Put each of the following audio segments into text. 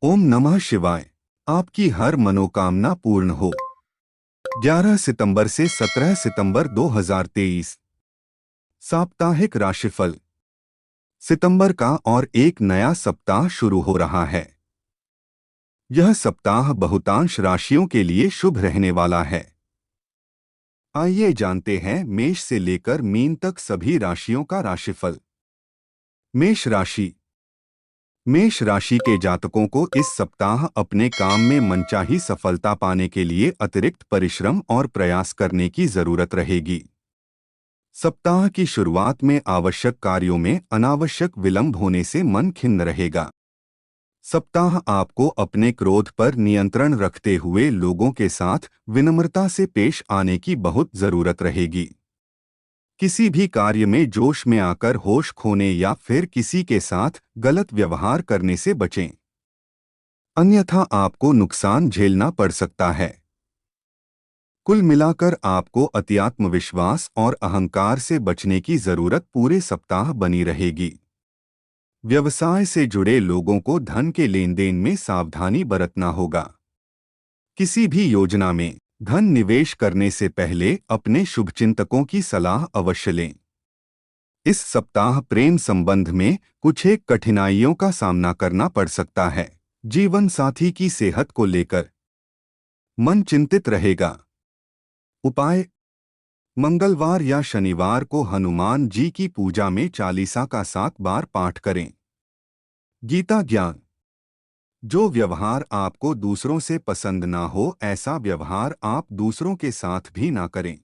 ओम नमः शिवाय। आपकी हर मनोकामना पूर्ण हो। 11 सितंबर से 17 सितंबर 2023 साप्ताहिक राशिफल। सितंबर का और एक नया सप्ताह शुरू हो रहा है। यह सप्ताह बहुतांश राशियों के लिए शुभ रहने वाला है। आइए जानते हैं मेष से लेकर मीन तक सभी राशियों का राशिफल। मेष राशि। मेष राशि के जातकों को इस सप्ताह अपने काम में मनचाही सफलता पाने के लिए अतिरिक्त परिश्रम और प्रयास करने की जरूरत रहेगी। सप्ताह की शुरुआत में आवश्यक कार्यों में अनावश्यक विलंब होने से मन खिन्न रहेगा। सप्ताह आपको अपने क्रोध पर नियंत्रण रखते हुए लोगों के साथ विनम्रता से पेश आने की बहुत जरूरत रहेगी। किसी भी कार्य में जोश में आकर होश खोने या फिर किसी के साथ गलत व्यवहार करने से बचें, अन्यथा आपको नुकसान झेलना पड़ सकता है। कुल मिलाकर आपको अतिआत्मविश्वास और अहंकार से बचने की जरूरत पूरे सप्ताह बनी रहेगी। व्यवसाय से जुड़े लोगों को धन के लेन देन में सावधानी बरतना होगा। किसी भी योजना में धन निवेश करने से पहले अपने शुभचिंतकों की सलाह अवश्य लें। इस सप्ताह प्रेम संबंध में कुछ एक कठिनाइयों का सामना करना पड़ सकता है। जीवन साथी की सेहत को लेकर मन चिंतित रहेगा। उपाय: मंगलवार या शनिवार को हनुमान जी की पूजा में चालीसा का 7 बार पाठ करें। गीता ज्ञान। जो व्यवहार आपको दूसरों से पसंद ना हो, ऐसा व्यवहार आप दूसरों के साथ भी ना करें।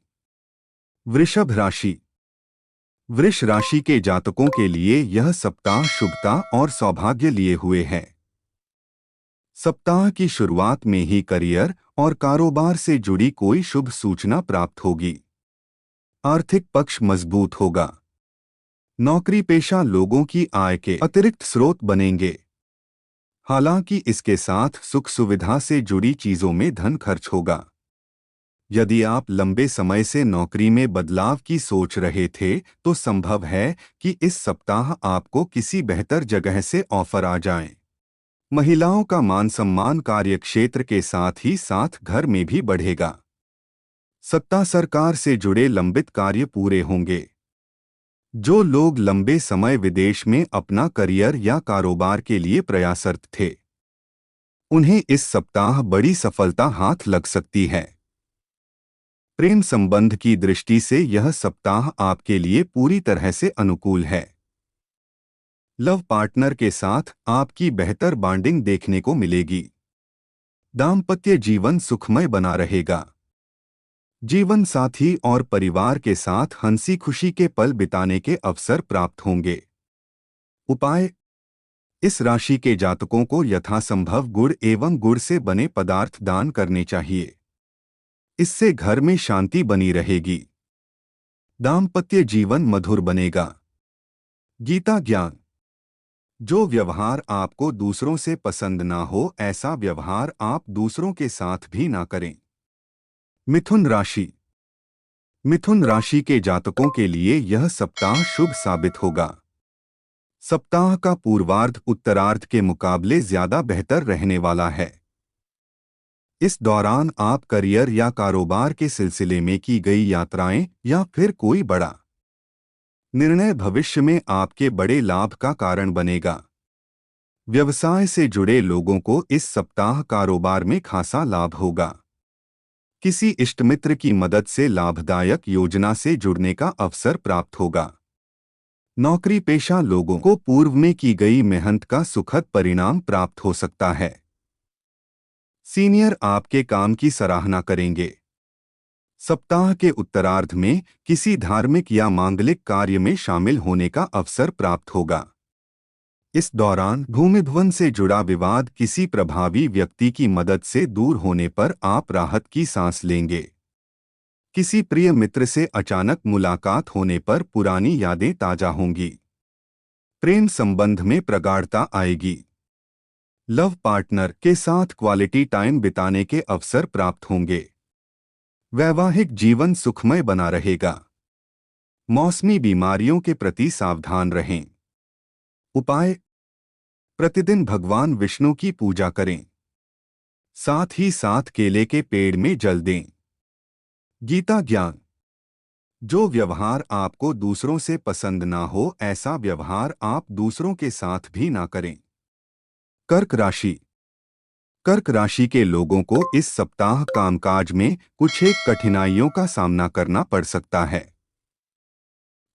वृषभ राशि। वृष राशि के जातकों के लिए यह सप्ताह शुभता और सौभाग्य लिए हुए है। सप्ताह की शुरुआत में ही करियर और कारोबार से जुड़ी कोई शुभ सूचना प्राप्त होगी। आर्थिक पक्ष मजबूत होगा। नौकरी पेशा लोगों की आय के अतिरिक्त स्रोत बनेंगे। हालांकि इसके साथ सुख सुविधा से जुड़ी चीजों में धन खर्च होगा। यदि आप लंबे समय से नौकरी में बदलाव की सोच रहे थे, तो संभव है कि इस सप्ताह आपको किसी बेहतर जगह से ऑफर आ जाए। महिलाओं का मान सम्मान कार्यक्षेत्र के साथ ही साथ घर में भी बढ़ेगा। सत्ता सरकार से जुड़े लंबित कार्य पूरे होंगे। जो लोग लंबे समय विदेश में अपना करियर या कारोबार के लिए प्रयासरत थे, उन्हें इस सप्ताह बड़ी सफलता हाथ लग सकती है। प्रेम संबंध की दृष्टि से यह सप्ताह आपके लिए पूरी तरह से अनुकूल है। लव पार्टनर के साथ आपकी बेहतर बॉन्डिंग देखने को मिलेगी। दाम्पत्य जीवन सुखमय बना रहेगा। जीवन साथी और परिवार के साथ हंसी खुशी के पल बिताने के अवसर प्राप्त होंगे। उपाय: इस राशि के जातकों को यथासंभव गुड़ एवं गुड़ से बने पदार्थ दान करने चाहिए। इससे घर में शांति बनी रहेगी। दाम्पत्य जीवन मधुर बनेगा। गीता ज्ञान। जो व्यवहार आपको दूसरों से पसंद ना हो, ऐसा व्यवहार आप दूसरों के साथ भी ना करें। मिथुन राशि। मिथुन राशि के जातकों के लिए यह सप्ताह शुभ साबित होगा। सप्ताह का पूर्वार्ध उत्तरार्ध के मुकाबले ज्यादा बेहतर रहने वाला है। इस दौरान आप करियर या कारोबार के सिलसिले में की गई यात्राएं या फिर कोई बड़ा निर्णय भविष्य में आपके बड़े लाभ का कारण बनेगा। व्यवसाय से जुड़े लोगों को इस सप्ताह कारोबार में खासा लाभ होगा। किसी इष्टमित्र की मदद से लाभदायक योजना से जुड़ने का अवसर प्राप्त होगा। नौकरी पेशा लोगों को पूर्व में की गई मेहनत का सुखद परिणाम प्राप्त हो सकता है। सीनियर आपके काम की सराहना करेंगे। सप्ताह के उत्तरार्ध में किसी धार्मिक या मांगलिक कार्य में शामिल होने का अवसर प्राप्त होगा। इस दौरान भूमि भवन से जुड़ा विवाद किसी प्रभावी व्यक्ति की मदद से दूर होने पर आप राहत की सांस लेंगे। किसी प्रिय मित्र से अचानक मुलाकात होने पर पुरानी यादें ताजा होंगी। प्रेम संबंध में प्रगाढ़ता आएगी। लव पार्टनर के साथ क्वालिटी टाइम बिताने के अवसर प्राप्त होंगे। वैवाहिक जीवन सुखमय बना रहेगा। मौसमी बीमारियों के प्रति सावधान रहें। उपाय: प्रतिदिन भगवान विष्णु की पूजा करें। साथ ही साथ केले के पेड़ में जल दें। गीता ज्ञान। जो व्यवहार आपको दूसरों से पसंद ना हो, ऐसा व्यवहार आप दूसरों के साथ भी ना करें। कर्क राशि। कर्क राशि के लोगों को इस सप्ताह कामकाज में कुछ एक कठिनाइयों का सामना करना पड़ सकता है।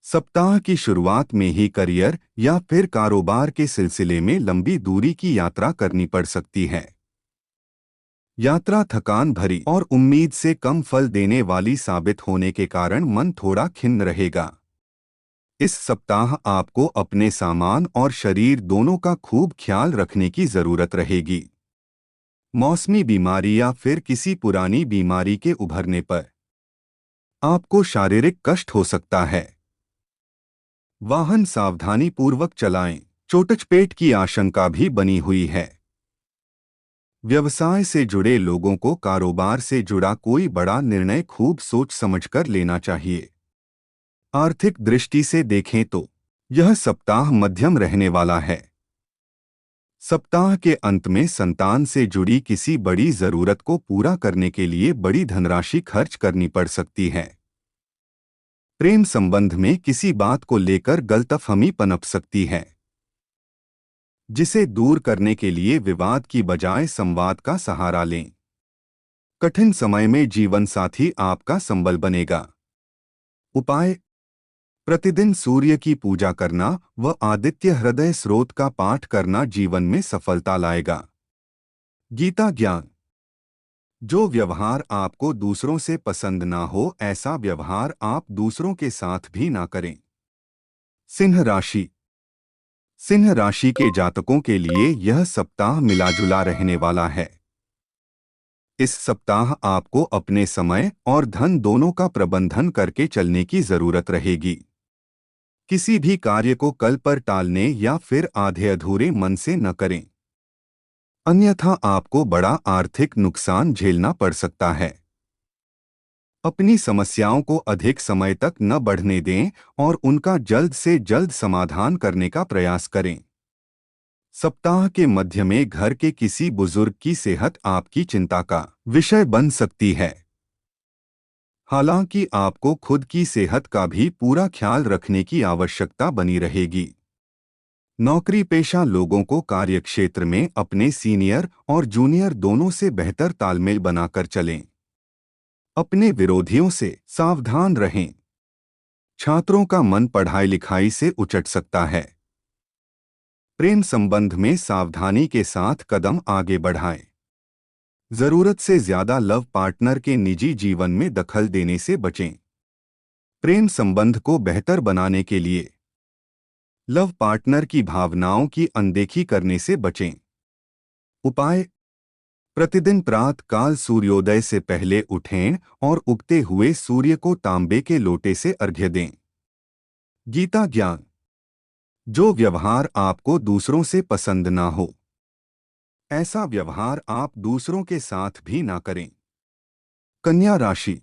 सप्ताह की शुरुआत में ही करियर या फिर कारोबार के सिलसिले में लंबी दूरी की यात्रा करनी पड़ सकती है। यात्रा थकान भरी और उम्मीद से कम फल देने वाली साबित होने के कारण मन थोड़ा खिन्न रहेगा। इस सप्ताह आपको अपने सामान और शरीर दोनों का खूब ख्याल रखने की जरूरत रहेगी। मौसमी बीमारी या फिर किसी पुरानी बीमारी के उभरने पर आपको शारीरिक कष्ट हो सकता है। वाहन सावधानी पूर्वक चलाएं, चोटचपेट की आशंका भी बनी हुई है। व्यवसाय से जुड़े लोगों को कारोबार से जुड़ा कोई बड़ा निर्णय खूब सोच समझकर लेना चाहिए। आर्थिक दृष्टि से देखें तो यह सप्ताह मध्यम रहने वाला है। सप्ताह के अंत में संतान से जुड़ी किसी बड़ी जरूरत को पूरा करने के लिए बड़ी धनराशि खर्च करनी पड़ सकती है। प्रेम संबंध में किसी बात को लेकर गलतफहमी पनप सकती है, जिसे दूर करने के लिए विवाद की बजाय संवाद का सहारा लें। कठिन समय में जीवन साथी आपका संबल बनेगा। उपाय: प्रतिदिन सूर्य की पूजा करना व आदित्य हृदय स्रोत का पाठ करना जीवन में सफलता लाएगा। गीता ज्ञान। जो व्यवहार आपको दूसरों से पसंद ना हो, ऐसा व्यवहार आप दूसरों के साथ भी ना करें। सिंह राशि। सिंह राशि के जातकों के लिए यह सप्ताह मिलाजुला रहने वाला है। इस सप्ताह आपको अपने समय और धन दोनों का प्रबंधन करके चलने की जरूरत रहेगी। किसी भी कार्य को कल पर टालने या फिर आधे अधूरे मन से न करें, अन्यथा आपको बड़ा आर्थिक नुकसान झेलना पड़ सकता है। अपनी समस्याओं को अधिक समय तक न बढ़ने दें और उनका जल्द से जल्द समाधान करने का प्रयास करें। सप्ताह के मध्य में घर के किसी बुजुर्ग की सेहत आपकी चिंता का विषय बन सकती है। हालांकि आपको खुद की सेहत का भी पूरा ख्याल रखने की आवश्यकता बनी रहेगी। नौकरी पेशा लोगों को कार्यक्षेत्र में अपने सीनियर और जूनियर दोनों से बेहतर तालमेल बनाकर चलें। अपने विरोधियों से सावधान रहें। छात्रों का मन पढ़ाई लिखाई से उचट सकता है। प्रेम संबंध में सावधानी के साथ कदम आगे बढ़ाएं। जरूरत से ज्यादा लव पार्टनर के निजी जीवन में दखल देने से बचें। प्रेम संबंध को बेहतर बनाने के लिए लव पार्टनर की भावनाओं की अनदेखी करने से बचें। उपाय: प्रतिदिन प्रातः काल सूर्योदय से पहले उठें और उगते हुए सूर्य को तांबे के लोटे से अर्घ्य दें। गीता ज्ञान। जो व्यवहार आपको दूसरों से पसंद ना हो, ऐसा व्यवहार आप दूसरों के साथ भी ना करें। कन्या राशि।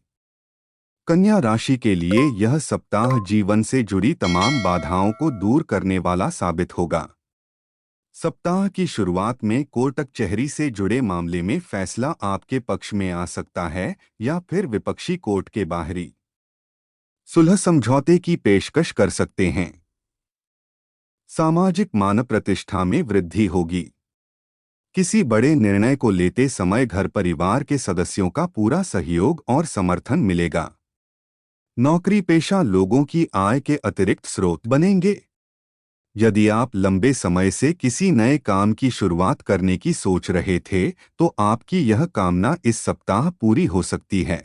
कन्या राशि के लिए यह सप्ताह जीवन से जुड़ी तमाम बाधाओं को दूर करने वाला साबित होगा। सप्ताह की शुरुआत में कोर्ट कचहरी से जुड़े मामले में फैसला आपके पक्ष में आ सकता है या फिर विपक्षी कोर्ट के बाहरी सुलह समझौते की पेशकश कर सकते हैं। सामाजिक मान प्रतिष्ठा में वृद्धि होगी। किसी बड़े निर्णय को लेते समय घर परिवार के सदस्यों का पूरा सहयोग और समर्थन मिलेगा। नौकरी पेशा लोगों की आय के अतिरिक्त स्रोत बनेंगे। यदि आप लंबे समय से किसी नए काम की शुरुआत करने की सोच रहे थे, तो आपकी यह कामना इस सप्ताह पूरी हो सकती है।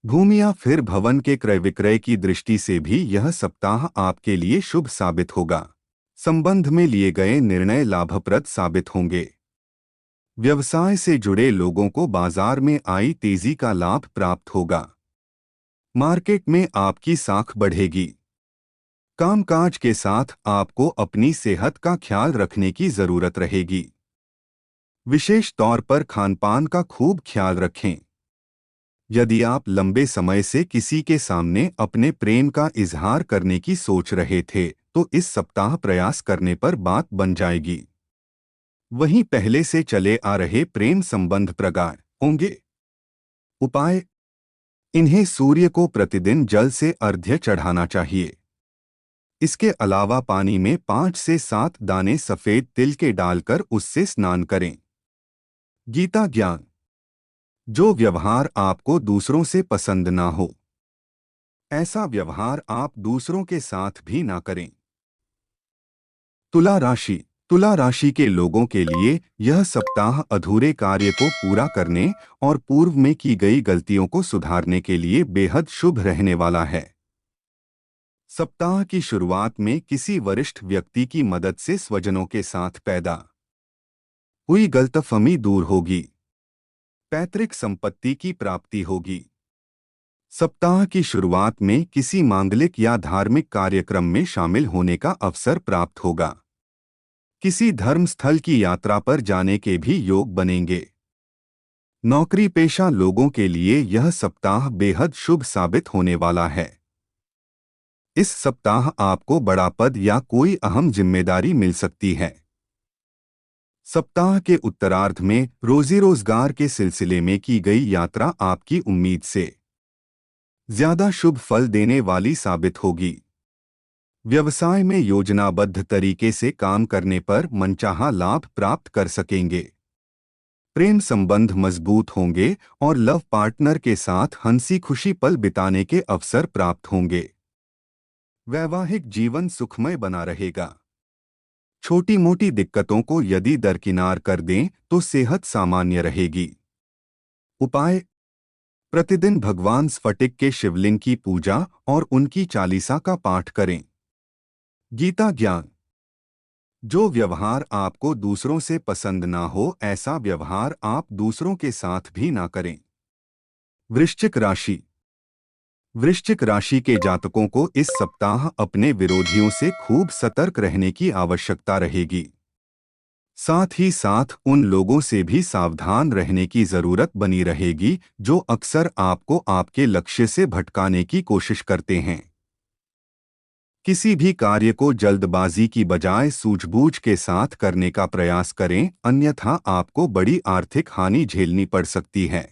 भूमि या फिर भवन के क्रय विक्रय की दृष्टि से भी यह सप्ताह आपके लिए शुभ साबित होगा। संबंध में लिए गए निर्णय लाभप्रद साबित होंगे। व्यवसाय से जुड़े लोगों को बाजार में आई तेजी का लाभ प्राप्त होगा। मार्केट में आपकी साख बढ़ेगी। कामकाज के साथ आपको अपनी सेहत का ख्याल रखने की जरूरत रहेगी। विशेष तौर पर खानपान का खूब ख्याल रखें। यदि आप लंबे समय से किसी के सामने अपने प्रेम का इजहार करने की सोच रहे थे, तो इस सप्ताह प्रयास करने पर बात बन जाएगी। वहीं पहले से चले आ रहे प्रेम संबंध प्रगाढ़ होंगे। उपाय: इन्हें सूर्य को प्रतिदिन जल से अर्घ्य चढ़ाना चाहिए। इसके अलावा पानी में 5 से 7 दाने सफेद तिल के डालकर उससे स्नान करें। गीता ज्ञान: जो व्यवहार आपको दूसरों से पसंद ना हो, ऐसा व्यवहार आप दूसरों के साथ भी ना करें। तुला राशि: तुला राशि के लोगों के लिए यह सप्ताह अधूरे कार्य को पूरा करने और पूर्व में की गई गलतियों को सुधारने के लिए बेहद शुभ रहने वाला है। सप्ताह की शुरुआत में किसी वरिष्ठ व्यक्ति की मदद से स्वजनों के साथ पैदा हुई गलतफहमी दूर होगी। पैतृक संपत्ति की प्राप्ति होगी। सप्ताह की शुरुआत में किसी मांगलिक या धार्मिक कार्यक्रम में शामिल होने का अवसर प्राप्त होगा। किसी धर्म स्थल की यात्रा पर जाने के भी योग बनेंगे। नौकरी पेशा लोगों के लिए यह सप्ताह बेहद शुभ साबित होने वाला है। इस सप्ताह आपको बड़ा पद या कोई अहम जिम्मेदारी मिल सकती है। सप्ताह के उत्तरार्ध में रोजी रोजगार के सिलसिले में की गई यात्रा आपकी उम्मीद से ज्यादा शुभ फल देने वाली साबित होगी। व्यवसाय में योजनाबद्ध तरीके से काम करने पर मनचाहा लाभ प्राप्त कर सकेंगे। प्रेम संबंध मजबूत होंगे और लव पार्टनर के साथ हंसी खुशी पल बिताने के अवसर प्राप्त होंगे। वैवाहिक जीवन सुखमय बना रहेगा। छोटी मोटी दिक्कतों को यदि दरकिनार कर दें तो सेहत सामान्य रहेगी। उपाय: प्रतिदिन भगवान स्फटिक के शिवलिंग की पूजा और उनकी चालीसा का पाठ करें। गीता ज्ञान: जो व्यवहार आपको दूसरों से पसंद ना हो, ऐसा व्यवहार आप दूसरों के साथ भी ना करें। वृश्चिक राशि: वृश्चिक राशि के जातकों को इस सप्ताह अपने विरोधियों से खूब सतर्क रहने की आवश्यकता रहेगी। साथ ही साथ उन लोगों से भी सावधान रहने की जरूरत बनी रहेगी जो अक्सर आपको आपके लक्ष्य से भटकाने की कोशिश करते हैं। किसी भी कार्य को जल्दबाजी की बजाय सूझबूझ के साथ करने का प्रयास करें, अन्यथा आपको बड़ी आर्थिक हानि झेलनी पड़ सकती है।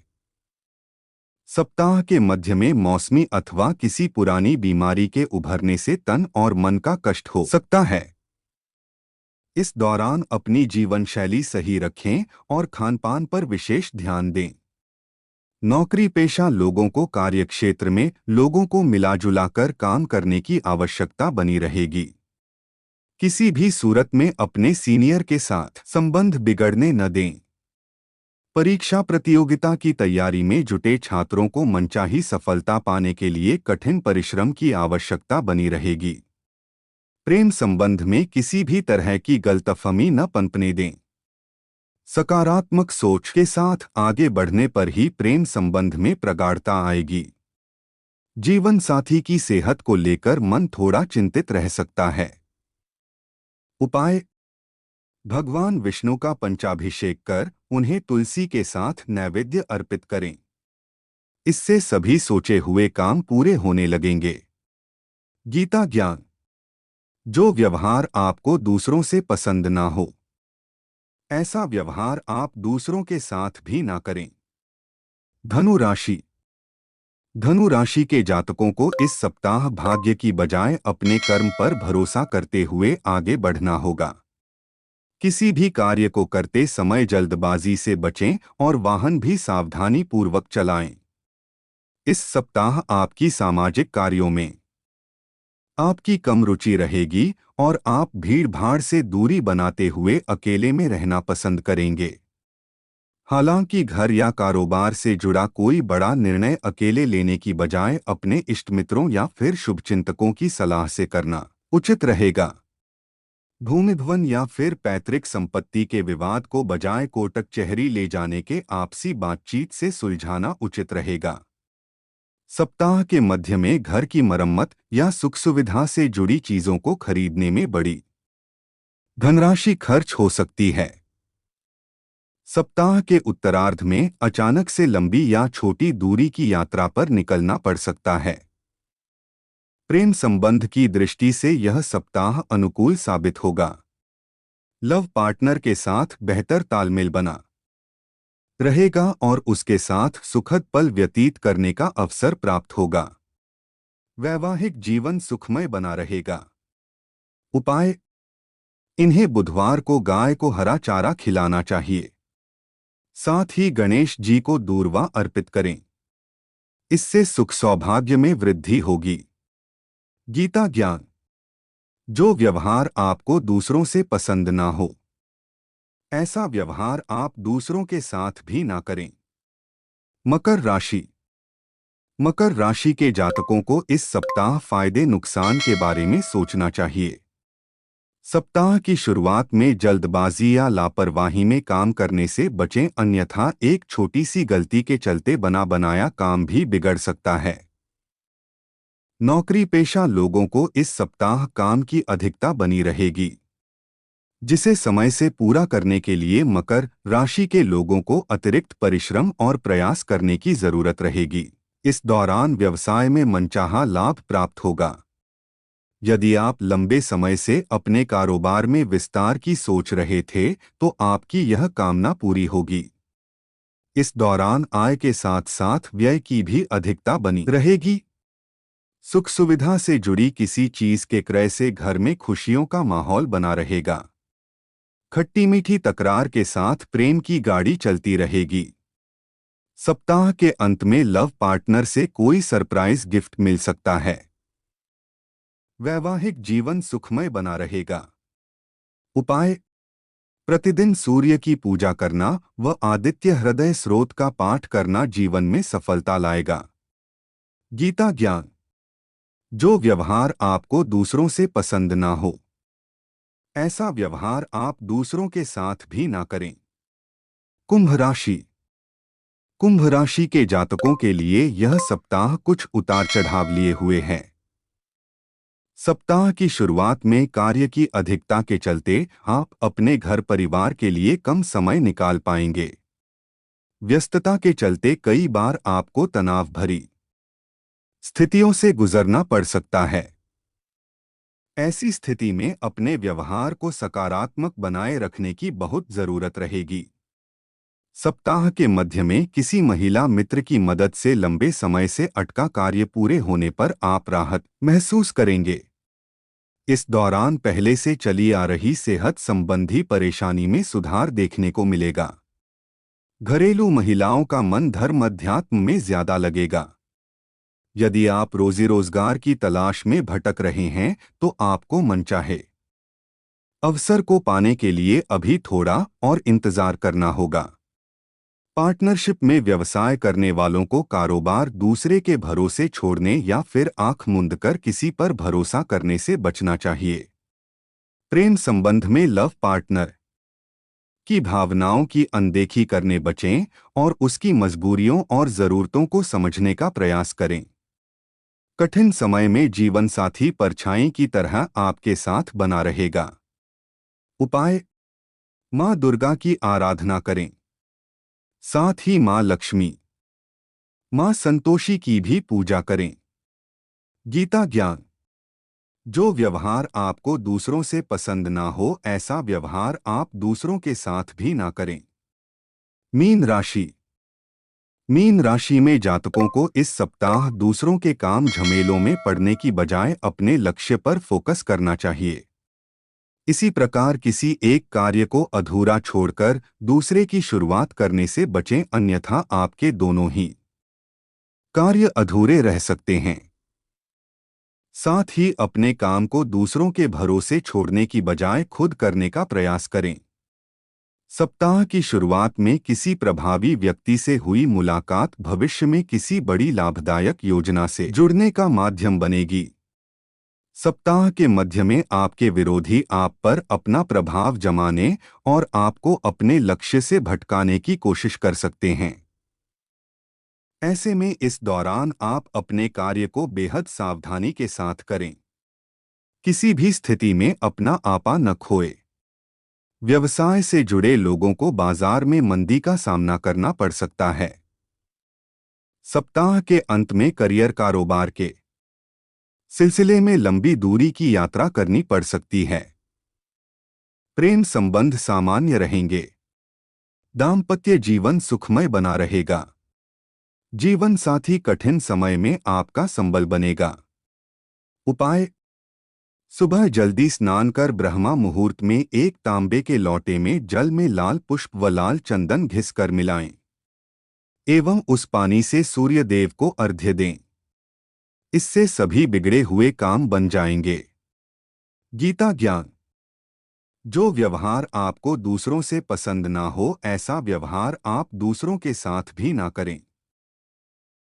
सप्ताह के मध्य में मौसमी अथवा किसी पुरानी बीमारी के उभरने से तन और मन का कष्ट हो सकता है। इस दौरान अपनी जीवन शैली सही रखें और खानपान पर विशेष ध्यान दें। नौकरी पेशा लोगों को कार्यक्षेत्र में लोगों को मिलाजुला कर काम करने की आवश्यकता बनी रहेगी। किसी भी सूरत में अपने सीनियर के साथ संबंध बिगड़ने न दें। परीक्षा प्रतियोगिता की तैयारी में जुटे छात्रों को मनचाही सफलता पाने के लिए कठिन परिश्रम की आवश्यकता बनी रहेगी। प्रेम संबंध में किसी भी तरह की गलतफहमी न पनपने दें। सकारात्मक सोच के साथ आगे बढ़ने पर ही प्रेम संबंध में प्रगाढ़ता आएगी। जीवन साथी की सेहत को लेकर मन थोड़ा चिंतित रह सकता है। उपाय: भगवान विष्णु का पंचाभिषेक कर उन्हें तुलसी के साथ नैवेद्य अर्पित करें। इससे सभी सोचे हुए काम पूरे होने लगेंगे। गीता ज्ञान: जो व्यवहार आपको दूसरों से पसंद ना हो, ऐसा व्यवहार आप दूसरों के साथ भी ना करें। धनु राशि: धनु राशि के जातकों को इस सप्ताह भाग्य की बजाय अपने कर्म पर भरोसा करते हुए आगे बढ़ना होगा। किसी भी कार्य को करते समय जल्दबाजी से बचें और वाहन भी सावधानी पूर्वक चलाएं। इस सप्ताह आपकी सामाजिक कार्यों में आपकी कम रुचि रहेगी और आप भीड़-भाड़ से दूरी बनाते हुए अकेले में रहना पसंद करेंगे। हालांकि घर या कारोबार से जुड़ा कोई बड़ा निर्णय अकेले लेने की बजाय अपने इष्टमित्रों या फिर शुभचिंतकों की सलाह से करना उचित रहेगा। भूमि भवन या फिर पैतृक संपत्ति के विवाद को बजाय कोर्ट कचहरी ले जाने के आपसी बातचीत से सुलझाना उचित रहेगा। सप्ताह के मध्य में घर की मरम्मत या सुख सुविधा से जुड़ी चीजों को खरीदने में बड़ी धनराशि खर्च हो सकती है। सप्ताह के उत्तरार्ध में अचानक से लंबी या छोटी दूरी की यात्रा पर निकलना पड़ सकता है। प्रेम संबंध की दृष्टि से यह सप्ताह अनुकूल साबित होगा। लव पार्टनर के साथ बेहतर तालमेल बना रहेगा और उसके साथ सुखद पल व्यतीत करने का अवसर प्राप्त होगा। वैवाहिक जीवन सुखमय बना रहेगा। उपाय: इन्हें बुधवार को गाय को हरा चारा खिलाना चाहिए। साथ ही गणेश जी को दूर्वा अर्पित करें। इससे सुख सौभाग्य में वृद्धि होगी। गीता ज्ञान: जो व्यवहार आपको दूसरों से पसंद ना हो, ऐसा व्यवहार आप दूसरों के साथ भी ना करें। मकर राशि: मकर राशि के जातकों को इस सप्ताह फायदे नुकसान के बारे में सोचना चाहिए। सप्ताह की शुरुआत में जल्दबाजी या लापरवाही में काम करने से बचें, अन्यथा एक छोटी सी गलती के चलते बना बनाया काम भी बिगड़ सकता है। नौकरी पेशा लोगों को इस सप्ताह काम की अधिकता बनी रहेगी, जिसे समय से पूरा करने के लिए मकर राशि के लोगों को अतिरिक्त परिश्रम और प्रयास करने की जरूरत रहेगी। इस दौरान व्यवसाय में मनचाहा लाभ प्राप्त होगा। यदि आप लंबे समय से अपने कारोबार में विस्तार की सोच रहे थे, तो आपकी यह कामना पूरी होगी। इस दौरान आय के साथ साथ व्यय की भी अधिकता बनी रहेगी। सुख सुविधा से जुड़ी किसी चीज के क्रय से घर में खुशियों का माहौल बना रहेगा। खट्टी मीठी तकरार के साथ प्रेम की गाड़ी चलती रहेगी। सप्ताह के अंत में लव पार्टनर से कोई सरप्राइज गिफ्ट मिल सकता है। वैवाहिक जीवन सुखमय बना रहेगा। उपाय: प्रतिदिन सूर्य की पूजा करना व आदित्य हृदय स्रोत का पाठ करना जीवन में सफलता लाएगा। गीता ज्ञान: जो व्यवहार आपको दूसरों से पसंद ना हो, ऐसा व्यवहार आप दूसरों के साथ भी ना करें। कुंभ राशि: कुंभ राशि के जातकों के लिए यह सप्ताह कुछ उतार चढ़ाव लिए हुए है। सप्ताह की शुरुआत में कार्य की अधिकता के चलते आप अपने घर परिवार के लिए कम समय निकाल पाएंगे। व्यस्तता के चलते कई बार आपको तनाव भरी स्थितियों से गुजरना पड़ सकता है। ऐसी स्थिति में अपने व्यवहार को सकारात्मक बनाए रखने की बहुत जरूरत रहेगी। सप्ताह के मध्य में किसी महिला मित्र की मदद से लंबे समय से अटका कार्य पूरे होने पर आप राहत महसूस करेंगे। इस दौरान पहले से चली आ रही सेहत संबंधी परेशानी में सुधार देखने को मिलेगा। घरेलू महिलाओं का मन धर्म अध्यात्म में ज्यादा लगेगा। यदि आप रोजी रोजगार की तलाश में भटक रहे हैं, तो आपको मनचाहे अवसर को पाने के लिए अभी थोड़ा और इंतजार करना होगा। पार्टनरशिप में व्यवसाय करने वालों को कारोबार दूसरे के भरोसे छोड़ने या फिर आंख मूंद कर किसी पर भरोसा करने से बचना चाहिए। प्रेम संबंध में लव पार्टनर की भावनाओं की अनदेखी करने बचें और उसकी मजबूरियों और जरूरतों को समझने का प्रयास करें। कठिन समय में जीवन साथी परछाई की तरह आपके साथ बना रहेगा। उपाय: मां दुर्गा की आराधना करें। साथ ही मां लक्ष्मी, मां संतोषी की भी पूजा करें। गीता ज्ञान: जो व्यवहार आपको दूसरों से पसंद ना हो, ऐसा व्यवहार आप दूसरों के साथ भी ना करें। मीन राशि: मीन राशि में जातकों को इस सप्ताह दूसरों के काम झमेलों में पड़ने की बजाय अपने लक्ष्य पर फोकस करना चाहिए। इसी प्रकार किसी एक कार्य को अधूरा छोड़कर दूसरे की शुरुआत करने से बचें, अन्यथा आपके दोनों ही कार्य अधूरे रह सकते हैं। साथ ही अपने काम को दूसरों के भरोसे छोड़ने की बजाय खुद करने का प्रयास करें। सप्ताह की शुरुआत में किसी प्रभावी व्यक्ति से हुई मुलाकात भविष्य में किसी बड़ी लाभदायक योजना से जुड़ने का माध्यम बनेगी। सप्ताह के मध्य में आपके विरोधी आप पर अपना प्रभाव जमाने और आपको अपने लक्ष्य से भटकाने की कोशिश कर सकते हैं। ऐसे में इस दौरान आप अपने कार्य को बेहद सावधानी के साथ करें। किसी भी स्थिति में अपना आपा न खोए। व्यवसाय से जुड़े लोगों को बाजार में मंदी का सामना करना पड़ सकता है। सप्ताह के अंत में करियर कारोबार के सिलसिले में लंबी दूरी की यात्रा करनी पड़ सकती है। प्रेम संबंध सामान्य रहेंगे। दाम्पत्य जीवन सुखमय बना रहेगा। जीवन साथी कठिन समय में आपका संबल बनेगा। उपाय: सुबह जल्दी स्नान कर ब्रह्मा मुहूर्त में एक तांबे के लोटे में जल में लाल पुष्प व लाल चंदन घिसकर मिलाएं एवं उस पानी से सूर्य देव को अर्घ्य दें। इससे सभी बिगड़े हुए काम बन जाएंगे। गीता ज्ञान: जो व्यवहार आपको दूसरों से पसंद ना हो, ऐसा व्यवहार आप दूसरों के साथ भी ना करें।